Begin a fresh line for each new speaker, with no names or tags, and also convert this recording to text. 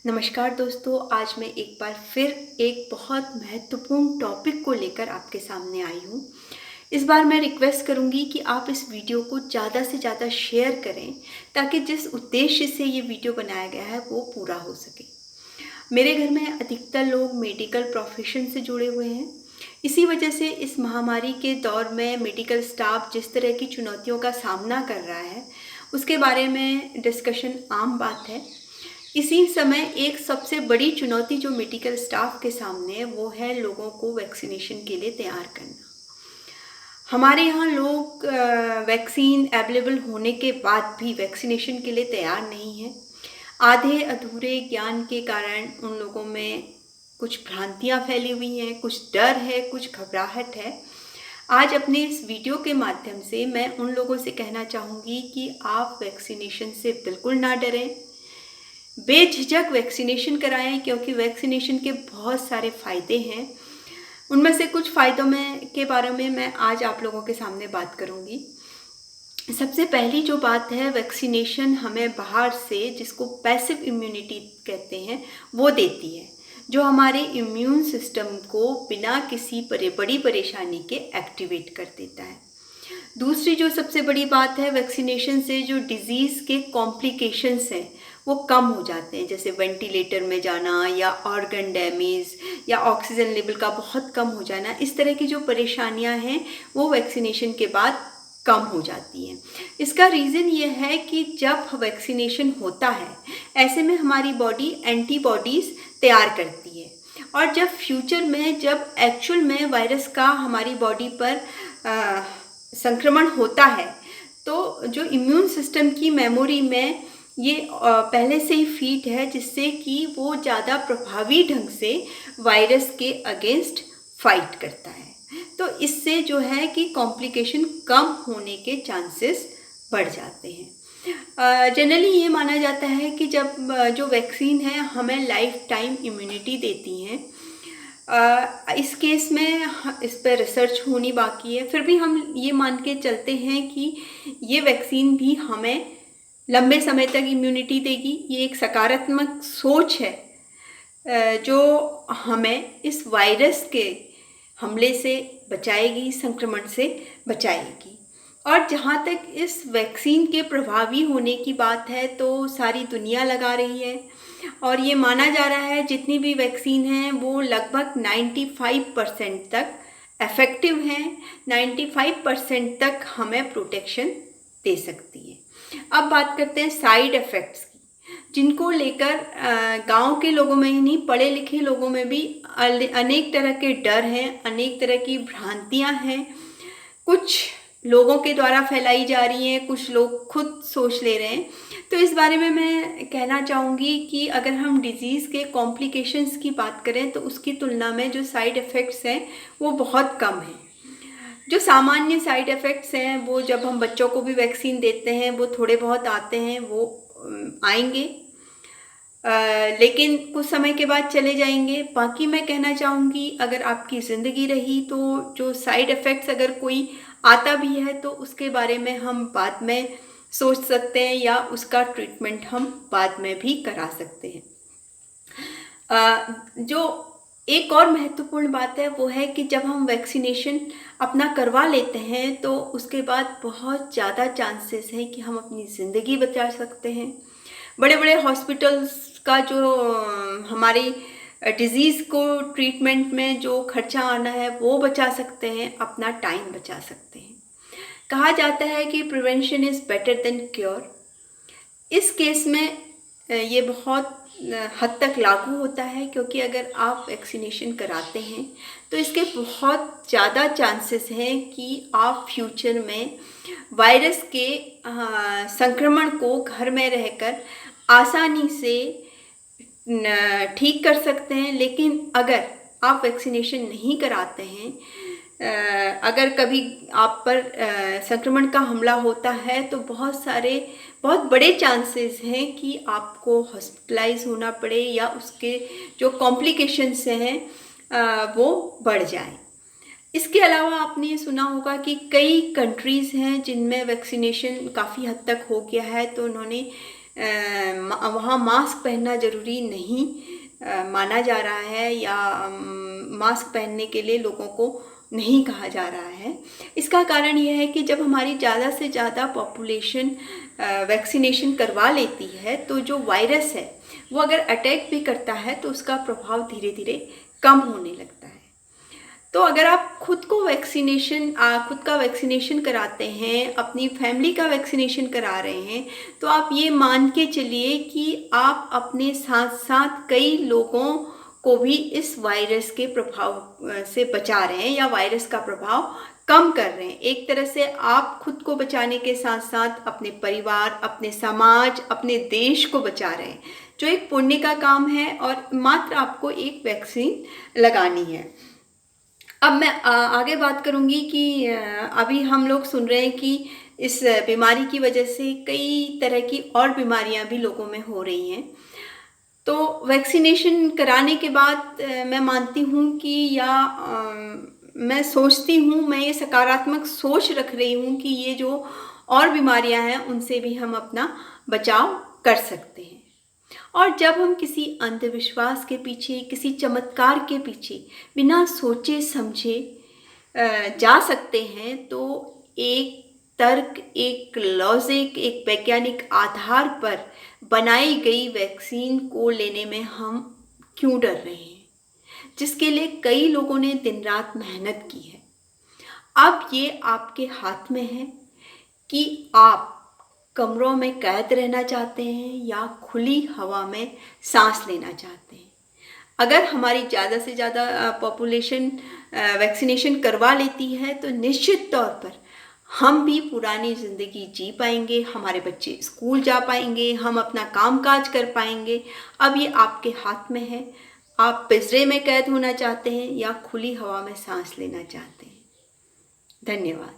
नमस्कार दोस्तों, आज मैं एक बार फिर एक बहुत महत्वपूर्ण टॉपिक को लेकर आपके सामने आई हूँ। इस बार मैं रिक्वेस्ट करूँगी कि आप इस वीडियो को ज़्यादा से ज़्यादा शेयर करें ताकि जिस उद्देश्य से ये वीडियो बनाया गया है वो पूरा हो सके। मेरे घर में अधिकतर लोग मेडिकल प्रोफेशन से जुड़े हुए हैं। इसी वजह से इस महामारी के दौर में मेडिकल स्टाफ जिस तरह की चुनौतियों का सामना कर रहा है, उसके बारे में डिस्कशन आम बात है। इसी समय एक सबसे बड़ी चुनौती जो मेडिकल स्टाफ के सामने है वो है लोगों को वैक्सीनेशन के लिए तैयार करना। हमारे यहाँ लोग वैक्सीन अवेलेबल होने के बाद भी वैक्सीनेशन के लिए तैयार नहीं हैं। आधे अधूरे ज्ञान के कारण उन लोगों में कुछ भ्रांतियाँ फैली हुई हैं, कुछ डर है, कुछ घबराहट है। आज अपने इस वीडियो के माध्यम से मैं उन लोगों से कहना चाहूँगी कि आप वैक्सीनेशन से बिल्कुल ना डरें, बेझिझक वैक्सीनेशन कराएं, क्योंकि वैक्सीनेशन के बहुत सारे फ़ायदे हैं। उनमें से कुछ फ़ायदों के बारे में मैं आज आप लोगों के सामने बात करूंगी। सबसे पहली जो बात है, वैक्सीनेशन हमें बाहर से, जिसको पैसिव इम्यूनिटी कहते हैं, वो देती है, जो हमारे इम्यून सिस्टम को बिना किसी बड़ी परेशानी के एक्टिवेट कर देता है। दूसरी जो सबसे बड़ी बात है, वैक्सीनेशन से जो डिज़ीज़ के कॉम्प्लिकेशंस हैं वो कम हो जाते हैं, जैसे वेंटिलेटर में जाना या ऑर्गन डैमेज या ऑक्सीजन लेवल का बहुत कम हो जाना। इस तरह की जो परेशानियां हैं वो वैक्सीनेशन के बाद कम हो जाती हैं। इसका रीज़न ये है कि जब वैक्सीनेशन होता है, ऐसे में हमारी बॉडी एंटीबॉडीज़ तैयार करती है, और जब फ्यूचर में जब एक्चुअल में वायरस का हमारी बॉडी पर संक्रमण होता है, तो जो इम्यून सिस्टम की मेमोरी में ये पहले से ही फीड है, जिससे कि वो ज़्यादा प्रभावी ढंग से वायरस के अगेंस्ट फाइट करता है। तो इससे जो है कि कॉम्प्लिकेशन कम होने के चांसेस बढ़ जाते हैं। जनरली ये माना जाता है कि जब जो वैक्सीन है हमें लाइफ टाइम इम्यूनिटी देती हैं। इस केस में इस पर रिसर्च होनी बाकी है, फिर भी हम ये मान के चलते हैं कि ये वैक्सीन भी हमें लंबे समय तक इम्यूनिटी देगी। ये एक सकारात्मक सोच है जो हमें इस वायरस के हमले से बचाएगी, संक्रमण से बचाएगी। और जहाँ तक इस वैक्सीन के प्रभावी होने की बात है, तो सारी दुनिया लगा रही है, और ये माना जा रहा है जितनी भी वैक्सीन हैं वो लगभग 95% तक इफ़ेक्टिव हैं, 95% तक हमें प्रोटेक्शन दे सकती है। अब बात करते हैं साइड इफ़ेक्ट्स की, जिनको लेकर गांव के लोगों में ही नहीं, पढ़े लिखे लोगों में भी अनेक तरह के डर हैं, अनेक तरह की भ्रांतियां हैं। कुछ लोगों के द्वारा फैलाई जा रही हैं, कुछ लोग खुद सोच ले रहे हैं। तो इस बारे में मैं कहना चाहूँगी कि अगर हम डिज़ीज़ के कॉम्प्लिकेशंस की बात करें तो उसकी तुलना में जो साइड इफ़ेक्ट्स हैं वो बहुत कम हैं। जो सामान्य साइड इफ़ेक्ट्स हैं वो जब हम बच्चों को भी वैक्सीन देते हैं वो थोड़े बहुत आते हैं, वो आएंगे, लेकिन कुछ समय के बाद चले जाएंगे। बाकी मैं कहना चाहूँगी, अगर आपकी ज़िंदगी रही तो जो साइड इफ़ेक्ट्स अगर कोई आता भी है तो उसके बारे में हम बाद में सोच सकते हैं, या उसका ट्रीटमेंट हम बाद में भी करा सकते हैं। जो एक और महत्वपूर्ण बात है वो है कि जब हम वैक्सीनेशन अपना करवा लेते हैं तो उसके बाद बहुत ज़्यादा चांसेस हैं कि हम अपनी ज़िंदगी बचा सकते हैं। बड़े बड़े हॉस्पिटल्स का जो हमारी डिज़ीज़ को ट्रीटमेंट में जो खर्चा आना है वो बचा सकते हैं, अपना टाइम बचा सकते हैं। कहा जाता है कि prevention is better than cure. इस केस में ये बहुत हद तक लागू होता है, क्योंकि अगर आप वैक्सीनेशन कराते हैं तो इसके बहुत ज़्यादा चांसेस हैं कि आप फ्यूचर में वायरस के संक्रमण को घर में रहकर आसानी से ठीक कर सकते हैं। लेकिन अगर आप वैक्सीनेशन नहीं कराते हैं, अगर कभी आप पर संक्रमण का हमला होता है तो बहुत बड़े चांसेस हैं कि आपको हॉस्पिटलाइज होना पड़े, या उसके जो कॉम्प्लिकेशंस हैं वो बढ़ जाएं। इसके अलावा आपने सुना होगा कि कई कंट्रीज़ हैं जिनमें वैक्सीनेशन काफ़ी हद तक हो गया है, तो उन्होंने वहाँ मास्क पहनना ज़रूरी नहीं माना जा रहा है, या मास्क पहनने के लिए लोगों को नहीं कहा जा रहा है। इसका कारण यह है कि जब हमारी ज़्यादा से ज़्यादा पॉपुलेशन वैक्सीनेशन करवा लेती है तो जो वायरस है वो अगर अटैक भी करता है तो उसका प्रभाव धीरे धीरे कम होने लगता है। तो अगर आप खुद का वैक्सीनेशन कराते हैं, अपनी फैमिली का वैक्सीनेशन करा रहे हैं, तो आप ये मान के चलिए कि आप अपने साथ साथ कई लोगों को भी इस वायरस के प्रभाव से बचा रहे हैं या वायरस का प्रभाव कम कर रहे हैं। एक तरह से आप खुद को बचाने के साथ साथ अपने परिवार, अपने समाज, अपने देश को बचा रहे हैं, जो एक पुण्य का काम है। और मात्र आपको एक वैक्सीन लगानी है। अब मैं आगे बात करूंगी कि अभी हम लोग सुन रहे हैं कि इस बीमारी की वजह से कई तरह की और बीमारियां भी लोगों में हो रही हैं। तो वैक्सीनेशन कराने के बाद मैं मानती हूँ कि मैं सोचती हूँ, मैं ये सकारात्मक सोच रख रही हूँ कि ये जो और बीमारियां हैं उनसे भी हम अपना बचाव कर सकते हैं। और जब हम किसी अंधविश्वास के पीछे, किसी चमत्कार के पीछे बिना सोचे समझे जा सकते हैं, तो एक तर्क, एक लॉजिक, एक वैज्ञानिक आधार पर बनाई गई वैक्सीन को लेने में हम क्यों डर रहे हैं, जिसके लिए कई लोगों ने दिन रात मेहनत की है। अब ये आपके हाथ में है कि आप कमरों में कैद रहना चाहते हैं या खुली हवा में सांस लेना चाहते हैं। अगर हमारी ज़्यादा से ज़्यादा पॉपुलेशन वैक्सीनेशन करवा लेती है तो निश्चित तौर पर हम भी पुरानी ज़िंदगी जी पाएंगे, हमारे बच्चे स्कूल जा पाएंगे, हम अपना कामकाज कर पाएंगे। अब ये आपके हाथ में है, आप पिंजरे में कैद होना चाहते हैं या खुली हवा में सांस लेना चाहते हैं। धन्यवाद।